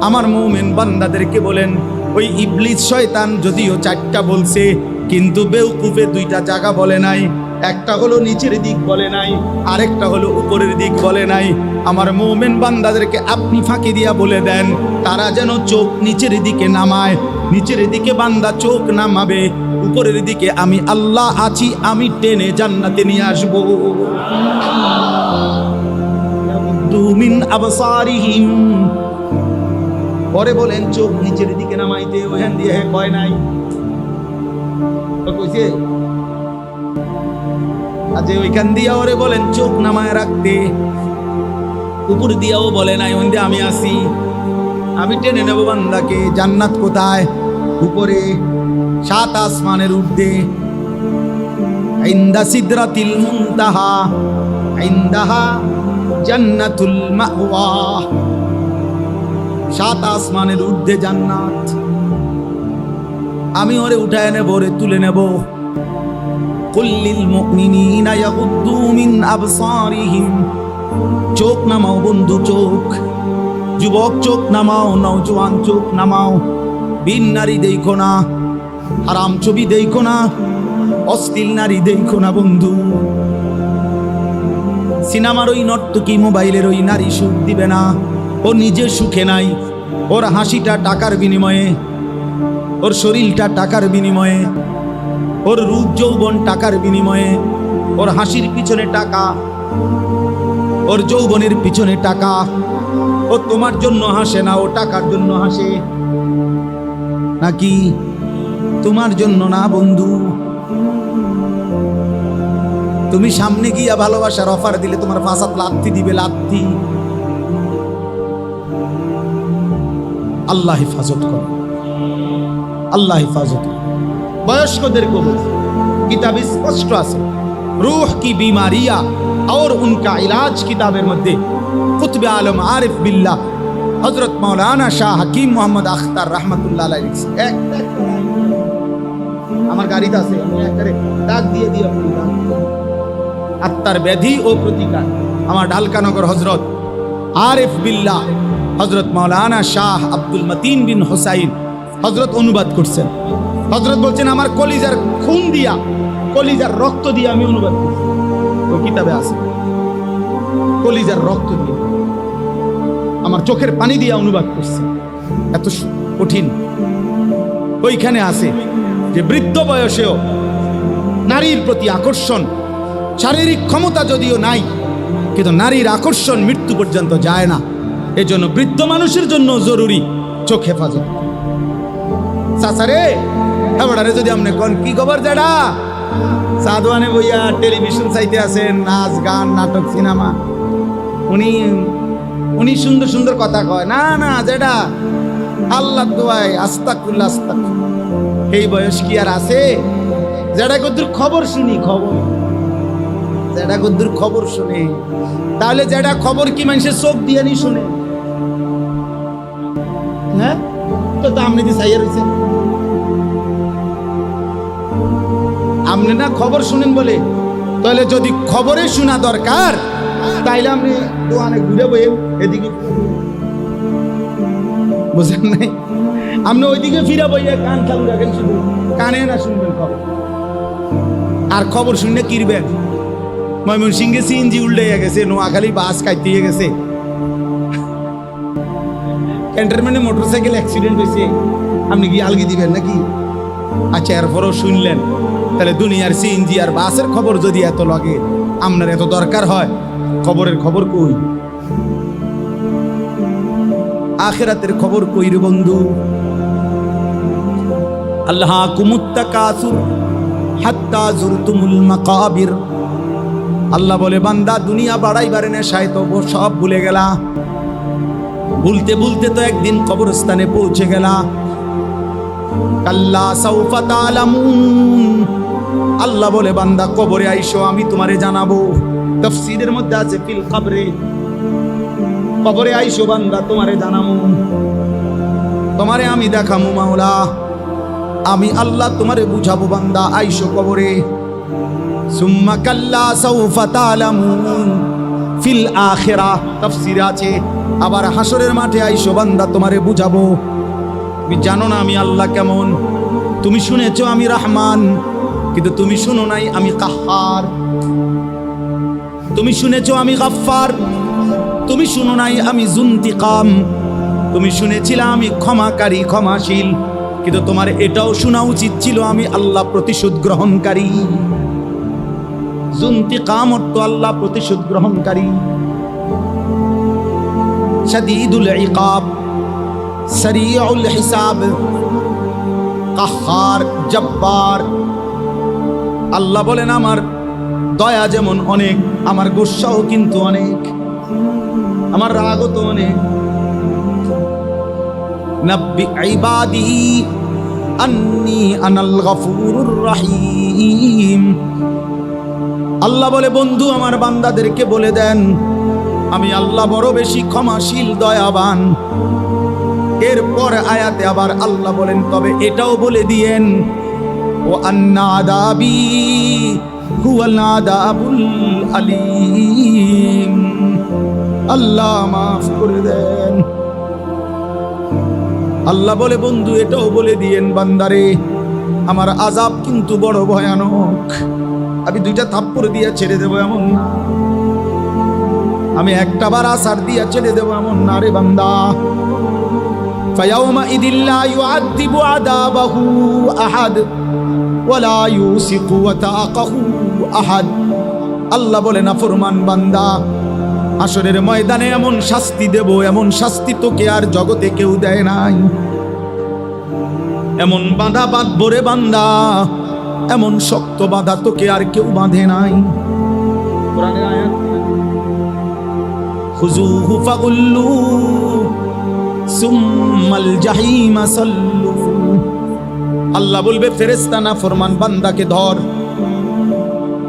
A: আমার মুমিন বান্দাদেরকে বলেন, ওই ইবলিস শয়তান যদিও চারটা বলছে কিন্তু বেউকুফে দুইটা জায়গা বলে নাই। একটা হলো নিচের দিক বলে নাই, আরেকটা হলো উপরের দিক বলে নাই। আমার মুমিন বান্দাদেরকে আপনি ফাঁকি দিয়া বলে দেন তারা যেন চোখ নিচের দিকে নামায়। নিচের দিকে বান্দা চোখ নামাবে, উপরের দিকে আমি আল্লাহ আছি, আমি টেনে জান্নাতে নিয়ে আসবো। মিন আবসারিহিম। পরে বলেন চোখ নিচের দিকে নামাইতে, ওখান দিয়ে কয় নাই কইছে আজ ওইখান দিয়া ওরে বলেন চোখ নামায় রাখতে, উপর দিয়াও বলে নাই, ওই দিয়ে আমি আসি, আমি টেনে নেব বান্দাকে। জান্নাত কোথায়? উপরে, সাত আসমানের ঊর্ধ্বে। ইনদা সিদরাতিল মুনতাহা ইনদাহা জান্নাতুল মাওয়া। সাত আসমানের ঊর্ধ্বে জান্নাত। আমি ওরে উঠায় নেব, ওরে তুলে নেব। কুল্লিল মুমিনিনা ইয়াগুদ্দু মিন আবসারিহিম। চোখ নামাও বন্ধু, চোখ। যুবক চোখ নামাও, নওজোয়ান চোখ নামাও। বিন নারী দেখো না, হারাম ছবি দেখো না, অশ্লীল নারী দেখো না বন্ধু। সিনেমার ওই নর্তকী, মোবাইলের ওই নারী সুখ দিবে না। ও নিজে সুখে নাই। ওর হাসিটা টাকার বিনিময়ে, ওর শরীরটা টাকার বিনিময়ে, ওর রূপ যৌবন টাকার বিনিময়ে। ওর হাসির পিছনে টাকা, ওর যৌবনের পিছনে টাকা। ও তোমার জন্য হাসে না, ও টাকার জন্য হাসে। নাকি তোমার জন্য না বন্ধু। তুমি সামনে গিয়া ভালোবাসার অফার দিলে তোমার ফাসাদ লাথি দিবে, লাথি। আল্লাহ হেফাজত করে, আল্লাহ হেফাজত করে। বয়স্কদের কবুল কিতাব স্পষ্ট আছে, রূহ কি বিমারিয়া और उनका इलाज কিতাবের মধ্যে কুতুবে আলম আরিফ বিল্লাহ হযরত মাওলানা শাহ হাকিম মোহাম্মদ আখতার রাহমাতুল্লাহ আলাইহি লিখছে। আমার গাড়িতে আছে, আমি একবারে দাগ দিয়ে দিয়ে আত্মার ব্যাধি ও প্রতিকার। আমার ঢালকানগর হযরত আরিফ বিল্লাহ হযরত মাওলানা শাহ আব্দুল মতিন বিন হুসাইন হযরত অনুবাদ করছেন। হযরত বলছেন আমার কলিজার খুন দিয়া, কলিজার রক্ত দিয়ে আমি অনুবাদ করছি। ওই কিতাবে আছে, কলিজার রক্ত দিয়ে, আমার চোখের পানি দিয়ে অনুবাদ করছে। এত কঠিন। ওইখানে আছে যে বৃদ্ধ বয়সেও নারীর প্রতি আকর্ষণ, শারীরিক ক্ষমতা যদিও নাই কিন্তু নারীর আকর্ষণ মৃত্যু পর্যন্ত যায় না। এজন্য বৃদ্ধ মানুষের জন্য জরুরি চোখ হেফাজত। চাচারে হেবড়ারে যদি আপনি কোন কি খবর যেটা সাদওয়ানে বইয়া টেলিভিশন চাইতে আছেন, নাচ গান নাটক সিনেমা, উনি সুন্দর সুন্দর কথা কয় না, না যেটা আল্লাহ দোয়ায় আস্তাকুল্লাহ আস্তাকুল্লাহ। এই বয়স কি আর আছে? যেটা কদ্দুর খবর শুনি, খবর যেটা কদ্দুর খবর শুনে, তাহলে যেটা খবর কি মানুষের চোখ দিয়ে নি শুনে? হ্যাঁ তো আপনি কি চাইয়া রয়েছেন? আপনি না খবর শুনেন বলে, তাহলে যদি খবরে শোনা দরকার তাইলে আপনি দোকানে ঘুরে বইয়ে এদিকে, বুঝেন নাই? আপনি ওইদিকে ফিরে বইয়ে কান চালু রাখেন, শুধু কানে না শুনবেন খবর। আর খবর শুনে কিরবেন ময়মনসিংহে সিএনজি উল্টে গেছে, নোয়াখালী বাস কাটতে গেছে, ক্যান্টনমেন্টে মোটরসাইকেল অ্যাক্সিডেন্ট হয়েছে, আপনি কি আলগি দিবেন নাকি? আচ্ছা, এরপরও শুনলেন, তাহলে দুনিয়ার সিএনজি আর বাসের খবর যদি এত লাগে, আপনার এত দরকার হয়, খবরের খবর কই? আখিরাতের খবর কই রে বন্ধু? আল্লাহ কুমুত্তাকাসুর হাত্তা জুরতুমুল মাকাবির। আল্লাহ বলে, বান্দা দুনিয়া বাড়াইবারে নেশায় তো সব ভুলে গেলা, ভুলতে ভুলতে তো একদিন কবরস্থানে পৌঁছে গেলা। কাল্লা সাউফা তা'লামুন। আল্লাহ বলে, বান্দা কবরে আইসো, আমি তোমারে জানাবো। তাফসীরের মধ্যে আছে ফিল কবরে, কবরে আইসো বান্দা, তোমারে জানামু, তোমারে আমি দেখামু মাওলা, আমি আল্লাহ তোমারে বুঝাবো বান্দা, আইসো কবরে। সুম্মা কাল্লা সাউফা তা'লামুন ফিল আখিরাহ, তাফসীরে আছে আবার হাসরের মাঠে আইসো বান্দা, তোমারে বুঝাবো। তুমি জানো না আমি আল্লাহ কেমন, তুমি শুনেছো আমি রহমান, কিন্তু তুমি শুনো নাই আমি কাহ্হার। তুমি শুনেছো আমি গাফফার, তুমি শুনো নাই আমি যুনতিকাম। তুমি শুনেছিলে আমি ক্ষমাকারী, ক্ষমাশীল, কিন্তু তোমার এটাও শোনা উচিত ছিল আমি আল্লাহ প্রতিশোধ গ্রহণকারী। যুনতিকাম অর্থ আল্লাহ প্রতিশোধ গ্রহণকারী। শাদীদুল ইকাব, সরিউল হিসাব, কাহ্হার, জব্বার। আল্লাহ বলেন, আমার দয়া যেমন অনেক, আমার গোসাও কিন্তু অনেক, আমার রাগও তো অনেক। নাব্বি ইবাদি আন্নী আনাল গফুরুর রহিম। আল্লাহ বলে, বন্ধু আমার বান্দাদেরকে বলে দেন আমি আল্লাহ বড় বেশি ক্ষমাশীল, দয়াবান। এরপর আয়াতে আবার আল্লাহ বলেন, তবে এটাও বলে দিয়েন ও আন্না আযাবি হুয়াল আযাবুল আলীম। আল্লাহ মাফ করে দেন। আল্লাহ বলে, বন্ধু এটাও বলে দিয়েন বান্দারে, আমার আযাব কিন্তু বড় ভয়ানক। আমি দুইটা থাপ্পড় দিয়ে ছেড়ে দেবো এমন না, আমি একটা বার আসার দিয়ে ছেড়ে দেবো এমন না রে বান্দা। ফায়াউমা ইদিল্লা ইউআযিবু আযাবাহু আহাদ ওয়ালা ইউসিকু ওয়াতাকাহু আহাদ। আল্লাহ বলে, নাফরমান বান্দা, হাসরের ময়দানে এমন শাস্তি দেব, এমন শাস্তি তোকে আর জগতে কেউ দেয় নাই। এমন বাঁধা বাঁধবো রে বান্দা, এমন শক্ত বাঁধা তোকে আর কেউ বাঁধে নাই। কোরআনের আয়াত, খুযুহু ফাগুল্লু সুম্মাল জাহিমা সাল্লু। আল্লাহ বলবে, ফেরেশতা নাফরমান বান্দাকে ধর,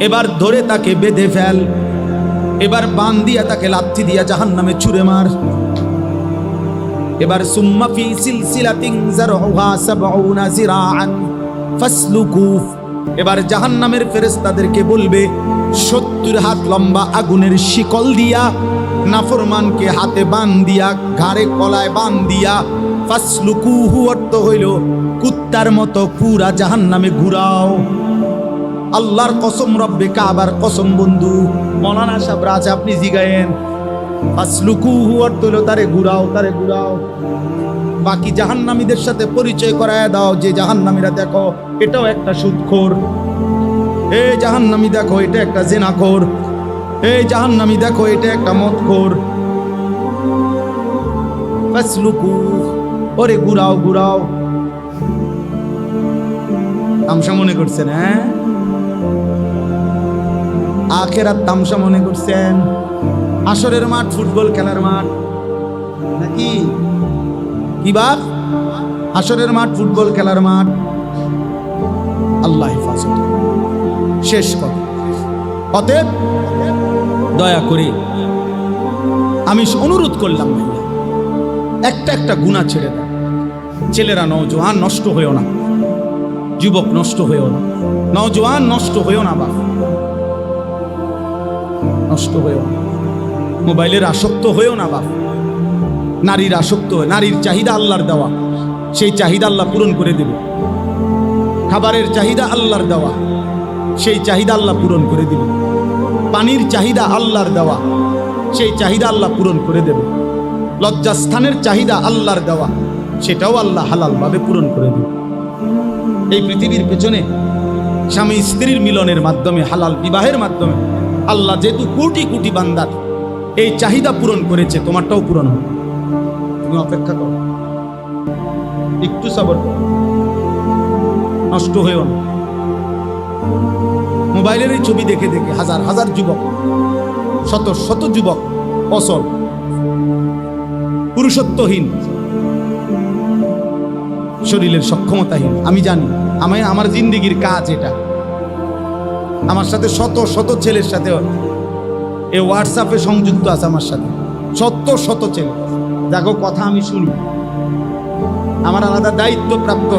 A: এবার ধরে তাকে বেঁধে ফেল, এবার বান দিয়া তাকে লাথি দিয়া জাহান্নামে ছুঁড়ে মার। এবার সুম্মা ফি সিলসিলাতিন যারউহা ৭০ যিরাআন ফাসলুকু। এবার জাহান্নামের ফেরেশতাদেরকে বলবে, ৭০ হাত লম্বা আগুনের শিকল দিয়া নাফরমানকে হাতে বান দিয়া, ঘাড়ে কলায় বান দিয়া, ফাসলুকুহু অর্থ হইল কুত্তার মতো পুরা জাহান্নামে ঘুরাও। আল্লাহর কসম, রব্বে কাবার কসম বন্ধু, মৌলানা সাহেব রাজ আপনি জিগায়েন, ফাসলুকুহু অর্থ হইল তারে ঘুরাও, তারে ঘুরাও। বাকি জাহান্নামীদের সাথে পরিচয় করায় দাও, যে জাহান্নামীরা দেখো এটাও একটা সুদখোর, এই জাহান্নামী দেখো এটা একটা জেনাখোর, এই জাহান্নামী দেখো এটা একটা মদখোর। ফাসলুকু, ওরে ঘুরাও ঘুরাও। তামসা মনে করছেন? হ্যাঁ, আখিরাত তামসা মনে করছেন? আসরের মাঠ ফুটবল খেলার মাঠ নাকি? কি বাপ, আসরের মাঠ ফুটবল খেলার মাঠ? আল্লাহ হেফাজত। শেষ কথা, অতএব দয়া করে আমি অনুরোধ করলাম, ভাইয়া একটা একটা গুনাহ ছেড়ে দেন। ছেলেরা, নওজোয়ান নষ্ট হয়েও না, যুবক নষ্ট হয়েও না, নওজোয়ান নষ্ট হয়েও না, বাপ নষ্ট হয়েও না, মোবাইলের আসক্ত হয়েও না, বাপ নারীর আসক্ত হয়ে, নারীর চাহিদা আল্লাহর দেওয়া, সেই চাহিদা আল্লাহ পূরণ করে দেবে। খাবারের চাহিদা আল্লাহর দেওয়া, সেই চাহিদা আল্লাহ পূরণ করে দিবে। পানির চাহিদা আল্লাহর দেওয়া, সেই চাহিদা আল্লাহ পূরণ করে দেবে। লজ্জাস্থানের চাহিদা আল্লাহর দেওয়া, সেটাও আল্লাহ হালালভাবে পূরণ করে দেবে। এই পৃথিবীর পেছনে স্বামী স্ত্রীর মিলনের মাধ্যমে, হালাল বিবাহের মাধ্যমে আল্লাহ যেহেতু কোটি কোটি বান্দার এই চাহিদা পূরণ করেছে, তোমারটাও পূরণ হবে। তুমি অপেক্ষা করো, একটু সবর করো, নষ্ট হয়েও না। মোবাইলের এই ছবি দেখে দেখে হাজার হাজার যুবক, শত শত যুবক অসল, পুরুষত্বহীন, শরীরের সক্ষমতাহীন। আমি জানি, আমার জিন্দিগির কাজ এটা। আমার সাথে শত শত ছেলের সাথে এই হোয়াটসঅ্যাপে সংযুক্ত আছে, আমার সাথে শত শত ছেলে, দেখো কথা আমি শুনি। আমার আলাদা দায়িত্বপ্রাপ্ত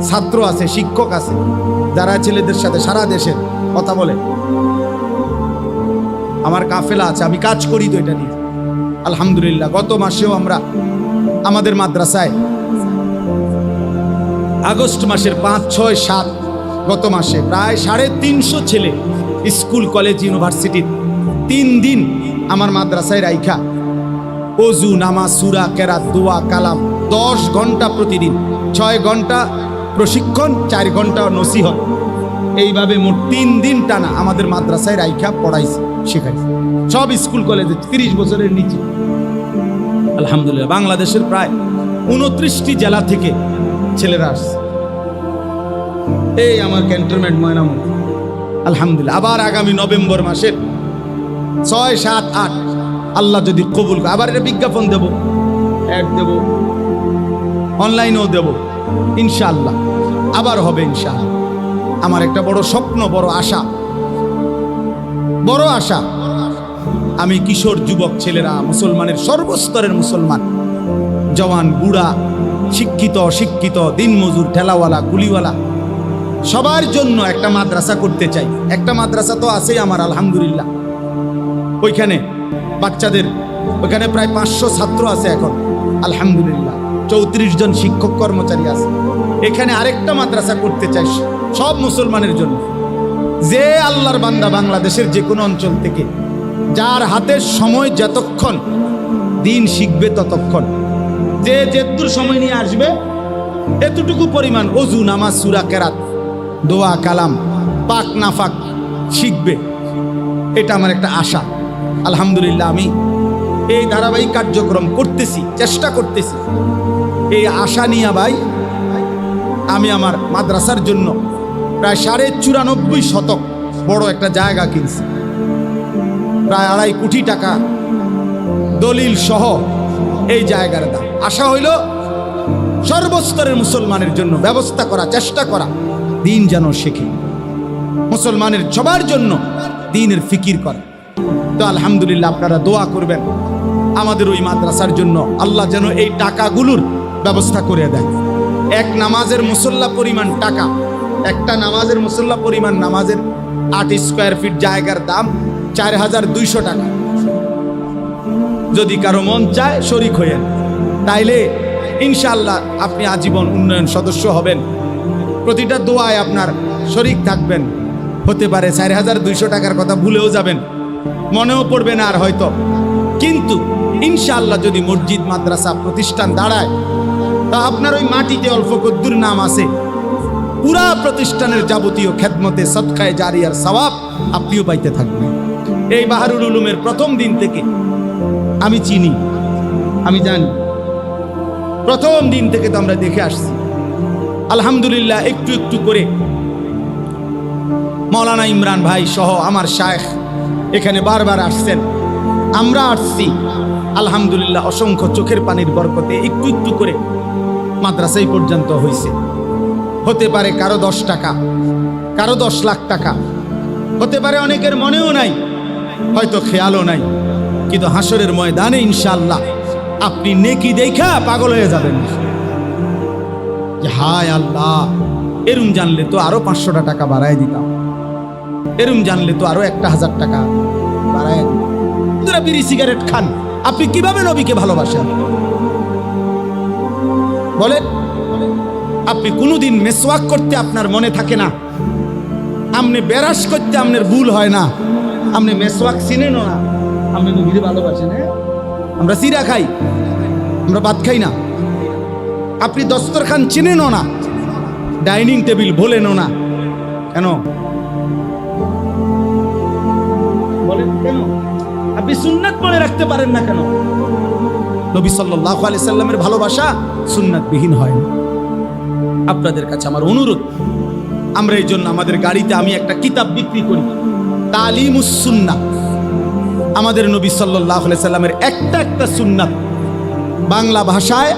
A: ছাত্র আছে, শিক্ষক আছে, যারা ছেলেদের সাথে সারা দেশে কথা বলে। আমার কাফেলা আছে, আমি কাজ করি তো এটা নিয়ে। আলহামদুলিল্লাহ, গত মাসেও আমরা আমাদের মাদ্রাসায় আগস্ট মাসের 5, 6, 7 গত মাসে প্রায় 350 ছেলে স্কুল, কলেজ, ইউনিভার্সিটির 3 দিন আমার মাদ্রাসায় রাইখা ওযু, নামাজ, সূরা, কেরাত, দোয়া, কালাম 10 ঘন্টা প্রতিদিন, 6 ঘন্টা প্রশিক্ষণ, 4 ঘন্টা নসিহত, এইভাবে মোট 3 দিন টানা আমাদের মাদ্রাসায় রাইখা পড়াইছে, শেখাইছে। সব স্কুল কলেজে 30 বছরের নিচে। আলহামদুলিল্লাহ, বাংলাদেশের প্রায় 29টি জেলা থেকে ছেলেরা আসছে। এই আমার ক্যান্টনমেন্ট ময়নামতি। আলহামদুলিল্লাহ, আবার আগামী নভেম্বর মাসের 6, 7, 8 আল্লাহ যদি কবুল করে, আবার এটা বিজ্ঞাপন দেব, অ্যাড দেব, অনলাইনেও দেব, ইনশাআল্লাহ আবার হবে ইনশাআল্লাহ। আমার একটা বড় স্বপ্ন, বড় আশা, বড় আশা, আমি কিশোর যুবক ছেলেরা, মুসলমানের সর্বস্তরের মুসলমান, জওয়ান, বুড়া, শিক্ষিত, অশিক্ষিত, দিনমজুর, ঠেলাওয়ালা, কুলিওয়ালা, সবার জন্য একটা মাদ্রাসা করতে চাই। একটা মাদ্রাসা তো আছেই আমার, আলহামদুলিল্লাহ। ওইখানে বাচ্চাদের, ওইখানে প্রায় 500 ছাত্র আছে এখন, আলহামদুলিল্লাহ। 34 জন শিক্ষক কর্মচারী আছে। এখানে আরেকটা মাদ্রাসা করতে চাই সব মুসলমানের জন্য। যে আল্লাহর বান্দা বাংলাদেশের যে কোনো অঞ্চল থেকে, যার হাতের সময় যতক্ষণ দিন শিখবে ততক্ষণ, যে যেদূর সময় নিয়ে আসবে এতটুকু পরিমাণ ওযু, নামাজ, সূরা, কেরাত, দোয়া, কালাম, পাক নাফাক শিখবে। এটা আমার একটা আশা। আলহামদুলিল্লাহ, আমি এই ধারাবাহিক কার্যক্রম করতেছি, চেষ্টা করতেছি। এই আশা নিয়ে ভাই আমি আমার মাদ্রাসার জন্য প্রায় 94.5 শতক বড় একটা জায়গা কিনছি, প্রায় 2.5 কোটি টাকা দলিল সহ এই জায়গার দাম। আশা হইল সর্বস্তরের মুসলমানের জন্য ব্যবস্থা করা, চেষ্টা করা, দিন যেন শেখে, মুসলমানের সবার জন্য দ্বীনের ফিকির করা। তো আলহামদুলিল্লাহ, আপনারা দোয়া করবেন আমাদের ওই মাদ্রাসার জন্য, আল্লাহ যেন এই টাকাগুলোর ব্যবস্থা করে দেয়। এক নামাজের মুসল্লা পরিমাণ টাকা, একটা নামাজের মুসল্লা পরিমাণ নামাজের 8 স্কয়ার ফিট জায়গার দাম 4200 টাকা। যদি কারো মন চায় শরীক হয়েন, তাইলে ইনশাআল্লাহ আপনি আজীবন উন্নয়ন সদস্য হবেন। প্রতিটা দোয়ায় আপনার শরীক থাকবেন। হতে পারে 4200 টাকার কথা ভুলেও যাবেন, মনেও পড়বে না আর হয়তো। কিন্তু ইনশাআল্লাহ যদি মসজিদ, মাদ্রাসা, প্রতিষ্ঠান দাঁড়ায়, তা আপনার ওই মাটিতে অল্প কদ্দুর নাম আছে, পুরা প্রতিষ্ঠানের যাবতীয় খেদমতে, সদকায়ে জারিয়ার সওয়াব আপনিও পাইতে থাকবেন। এই বাহারুল উলুমের প্রথম দিন থেকে আমি চিনি, আমি জানি, প্রথম দিন থেকে তো আমরা দেখে আসছি। আলহামদুলিল্লাহ, একটু একটু করে মাওলানা ইমরান ভাই সহ আমার শায়েখ এখানে বারবার আসছেন, আমরা আসছি। আলহামদুলিল্লাহ, অসংখ্য চোখের পানির বরকতে একটু একটু করে মাদ্রাসাই পর্যন্ত হয়েছে। হতে পারে কারো 10 টাকা, কারো 10 লাখ টাকা, হতে পারে অনেকের মনেও নাই, হয়তো খেয়ালও নাই। কিন্তু হাসরের ময়দানে ইনশাআল্লাহ আপনি নেকি দেখা পাগল হয়ে যাবেন যে হায় আল্লাহ, এরম জানলে তো আরো 500 টাকা বাড়ায় দিতাম, এরম জানলে তো আরো 1000 টাকা বাড়ায় দিতাম। আপনারা বিড়ি সিগারেট খান, আপনি কিভাবে নবীকে ভালোবাসেন বলেন? আপনি কোনোদিন মেসওয়াক করতে আপনার মনে থাকে না, আপনি বেরাস করতে আপনার ভুল হয় না, আপনি মেসওয়াক চিনেন না, আপনি নবীরে ভালোবাসেন। হ্যাঁ, আমরা চিরা খাই, আমরা ভাত খাই না। আপনি দস্তরখান চিনেনও না, ডাইনিং টেবিল ভোলেনও না, কেন বলেন? কেন আপনি সুন্নাত মনে রাখতে পারেন না কেন? নবী সাল্লাল্লাহু আলাইহি সাল্লামের ভালোবাসা সুন্নাতবিহীন হয় না। আপনাদের কাছে আমার অনুরোধ, আমরা এই জন্য আমাদের গাড়িতে আমি একটা কিতাব বিক্রি করি, তালিমুস সুন্নাহ। আমাদের নবী সাল্লাল্লাহু আলাইহি সাল্লামের একটা একটা সুন্নাত বাংলা ভাষায়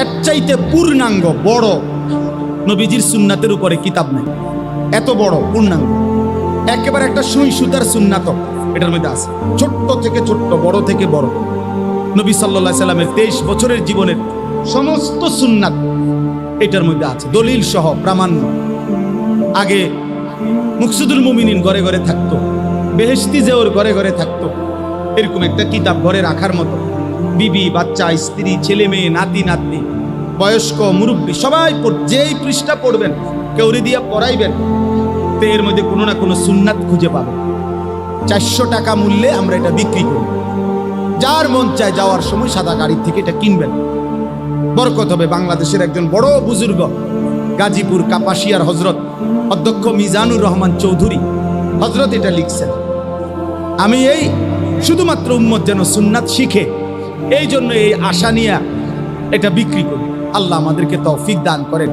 A: এর চাইতে পূর্ণাঙ্গ বড় নবীজির সুন্নাতের উপরে কিতাব নেই। এত বড় পূর্ণাঙ্গ একেবারে একটা সুই সুতার সুন্নাত এটার মধ্যে আছে, ছোট্ট থেকে ছোট্ট, বড় থেকে বড়। নবী সাল্লাল্লাহু আলাইহি সাল্লামের 23 বছরের জীবনের সমস্ত সুন্নাত এটার মধ্যে আছে, দলিল সহ প্রামাণ্য। আগে মুকসুদুল মুমিনিন ঘরে ঘরে থাকতো, বেহেশতি জেওর ঘরে ঘরে থাকতো, এরকম একটা কিতাব ঘরে রাখার মতো। বিবি, বাচ্চা, স্ত্রী, ছেলে মেয়ে, নাতি নাতনি, বয়স্ক, মুরব্বী সবাই যেই পৃষ্ঠা পড়বেন কেউরি দিয়ে পড়াইবেন, তো এর মধ্যে কোনো না কোনো সুন্নাত খুঁজে পাবেন। 400 টাকা মূল্যে আমরা এটা বিক্রি করি। যার মন চায় যাওয়ার সময় সাদা গাড়ি থেকে এটা কিনবেন, বরকত হবে। বাংলাদেশের একজন বড় বুজুর্গ, গাজীপুর কাপাসিয়ার হজরত অধ্যক্ষ মিজানুর রহমান চৌধুরী হজরত এটা লিখছেন। আমি এই শুধুমাত্র উম্মত যেন সুন্নাত শিখে, এই জন্য এই আশা নিয়ে এটা বিক্রি করি। আল্লাহ আমাদেরকে তৌফিক দান করেন।